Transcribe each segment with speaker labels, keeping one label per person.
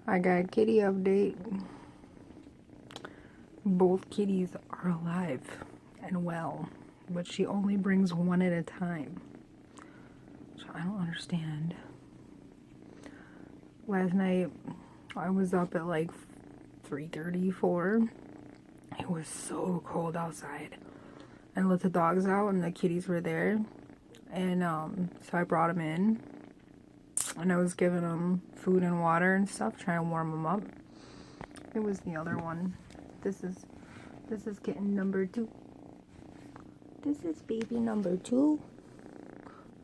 Speaker 1: I got a kitty update. Both kitties are alive and well, but she only brings one at a time. So I don't understand. Last night I was up at like 3:30, 4. It was so cold outside. I let the dogs out and the kitties were there. And so I brought them in. And I was giving them food and water and stuff, trying to warm them up. It was the other one. This is kitten number 2. This is baby number 2.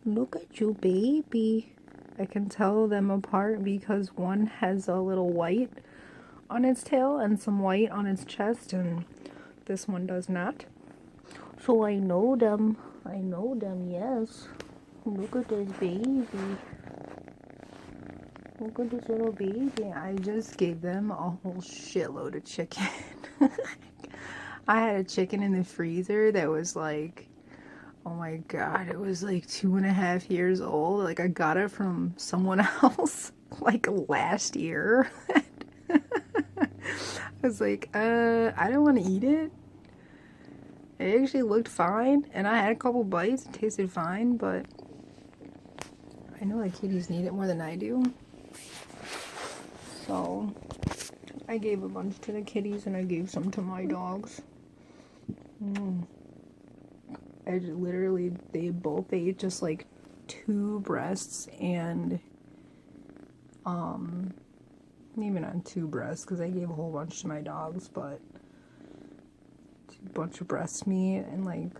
Speaker 1: Look at you, baby. I can tell them apart because one has a little white on its tail and some white on its chest, and this one does not. So I know them. I know them, yes. Look at this baby. Look at this little baby. I just gave them a whole shitload of chicken. I had a chicken in the freezer that was like, oh my god, it was like 2.5 years old. Like, I got it from someone else like last year. I was like, I don't want to eat it. It actually looked fine, and I had a couple bites. It tasted fine, but I know that kitties need it more than I do. So I gave a bunch to the kitties, and I gave some to my dogs. I just, literally, they both ate just like 2 breasts and maybe not 2 breasts because I gave a whole bunch to my dogs, but a bunch of breast meat and like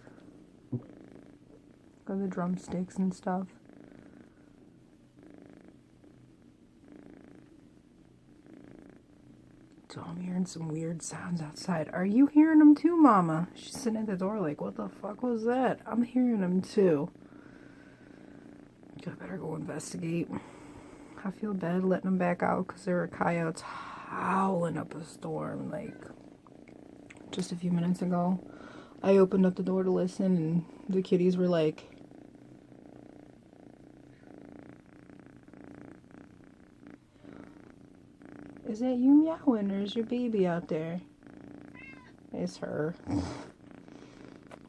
Speaker 1: got the drumsticks and stuff. So I'm hearing some weird sounds outside. Are you hearing them too, Mama? She's sitting at the door like, what the fuck was that? I'm hearing them too. I better go investigate. I feel bad letting them back out because there were coyotes howling up a storm like just a few minutes ago. I opened up the door to listen, and the kitties were like, is that you meowing, or is your baby out there? It's her.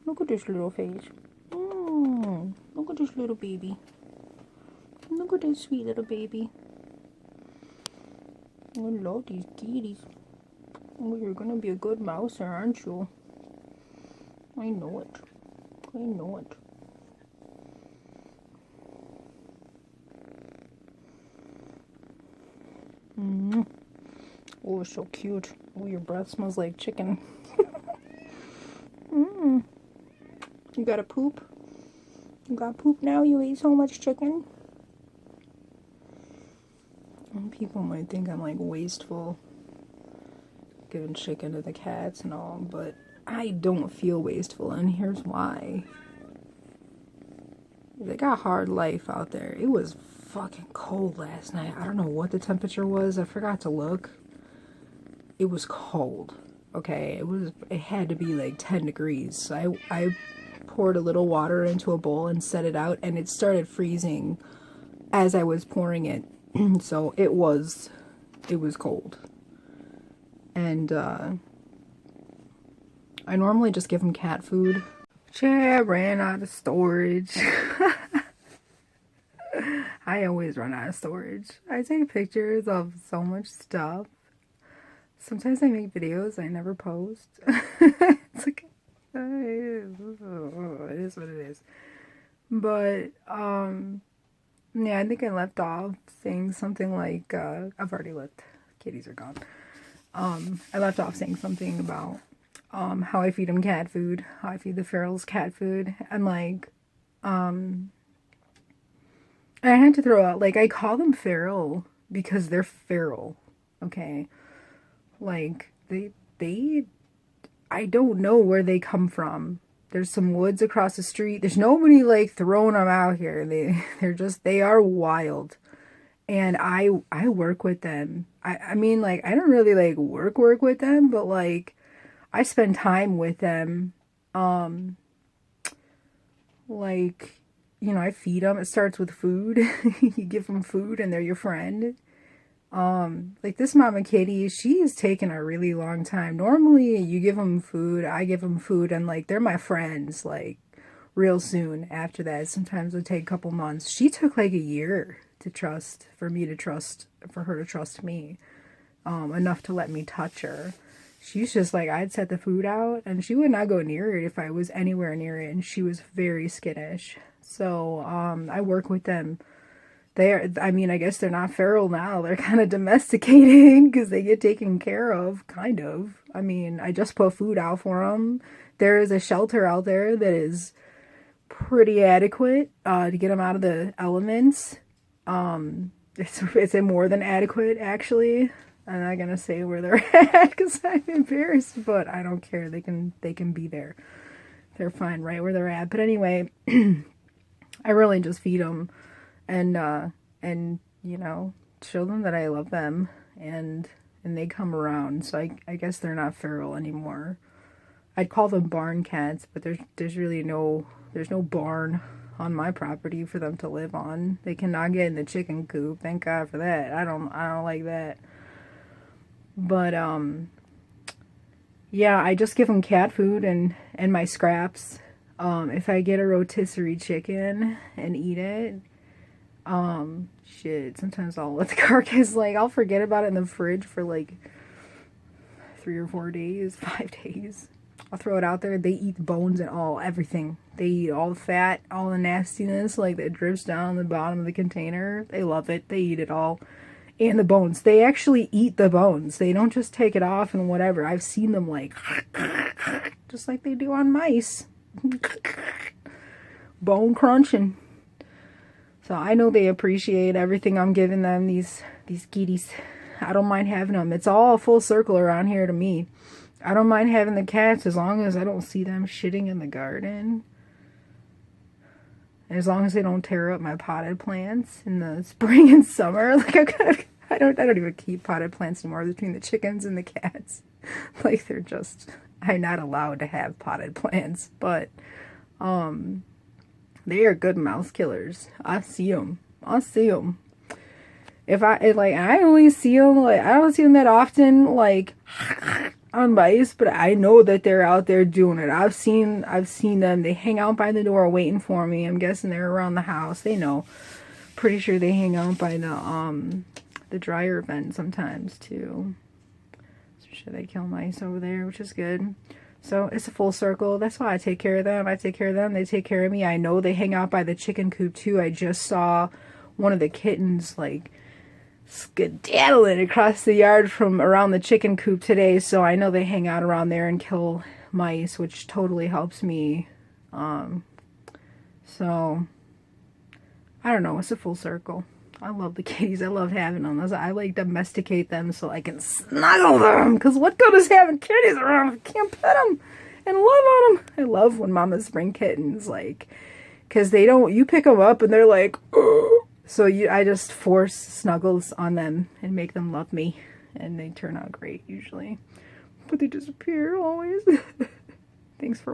Speaker 1: Look at this little face. Look at this little baby. Look at this sweet little baby. I love these kitties. Oh, you're gonna be a good mouser, aren't you? I know it. I know it. Oh, it's so cute. Oh, your breath smells like chicken. You gotta poop? You got poop now? You ate so much chicken? People might think I'm like wasteful giving chicken to the cats and all, but I don't feel wasteful, and here's why. They got hard life out there. It was fucking cold last night. I don't know what the temperature was. I forgot to look. It was cold. Okay, it had to be like 10 degrees. So I poured a little water into a bowl and set it out, and it started freezing as I was pouring it. So it was cold. And I normally just give them cat food. I ran out of storage. I always run out of storage. I take pictures of so much stuff. Sometimes I make videos I never post. It's like, it is what it is. But, yeah, I think I left off saying something like, I've already left. Kitties are gone. I left off saying something about how I feed them cat food, how I feed the ferals cat food, and like, I had to throw out, like, I call them feral because they're feral, okay? Like, I don't know where they come from. There's some woods across the street. There's nobody, like, throwing them out here. They are wild. And I work with them. I mean, like, I don't really, like, work with them, but, like, I spend time with them. Like, you know, I feed them. It starts with food. You give them food and they're your friend. Like this mama kitty, she's taken a really long time. Normally you give them food, I give them food, and like they're my friends like real soon after that. Sometimes it'll take a couple months. She took like a year to trust, for her to trust me, enough to let me touch her. She's just like, I'd set the food out and she would not go near it if I was anywhere near it, and she was very skittish. So I work with them. I mean, I guess they're not feral now. They're kind of domesticated because they get taken care of, kind of. I mean, I just put food out for them. There is a shelter out there that is pretty adequate to get them out of the elements. It's more than adequate, actually. I'm not gonna say where they're at because I'm embarrassed, but I don't care. They can be there. They're fine right where they're at. But anyway, I really just feed them and you know, show them that I love them, and they come around. So I guess they're not feral anymore. I'd call them barn cats, but there's really there's no barn on my property for them to live on. They cannot get in the chicken coop. Thank God for that. I don't like that. But yeah, I just give them cat food and my scraps. If I get a rotisserie chicken and eat it, shit, sometimes I'll let the carcass, like, I'll forget about it in the fridge for like 3 or 4 days, 5 days. I'll throw it out there. They eat the bones and everything. They eat all the fat, all the nastiness, like, that drips down the bottom of the container. They love it. They eat it all. And the bones. They actually eat the bones. They don't just take it off and whatever. I've seen them, like, just like they do on mice. Bone crunching. So I know they appreciate everything I'm giving them, these kitties. I don't mind having them. It's all full circle around here to me. I don't mind having the cats as long as I don't see them shitting in the garden. As long as they don't tear up my potted plants in the spring and summer. Like, I don't even keep potted plants anymore between the chickens and the cats. Like, I'm not allowed to have potted plants. But, they are good mouse killers. I see them. I only see them, like, I don't see them that often, like, on mice, but I know that they're out there doing it. I've seen them. They hang out by the door waiting for me. I'm guessing they're around the house. They know. Pretty sure they hang out by the dryer vent sometimes too. So sure they kill mice over there, which is good. So it's a full circle. That's why I take care of them. I take care of them. They take care of me. I know they hang out by the chicken coop too. I just saw one of the kittens, like, skedaddling across the yard from around the chicken coop today, so I know they hang out around there and kill mice, which totally helps me. So I don't know, it's a full circle. I love the kitties. I love having them. I like domesticate them so I can snuggle them, because what good is having kitties around if I can't pet them and love on them? I love when mamas bring kittens, like, because you pick them up and they're like, ugh. So I just force snuggles on them and make them love me, and they turn out great usually, but they disappear always. Thanks for watching.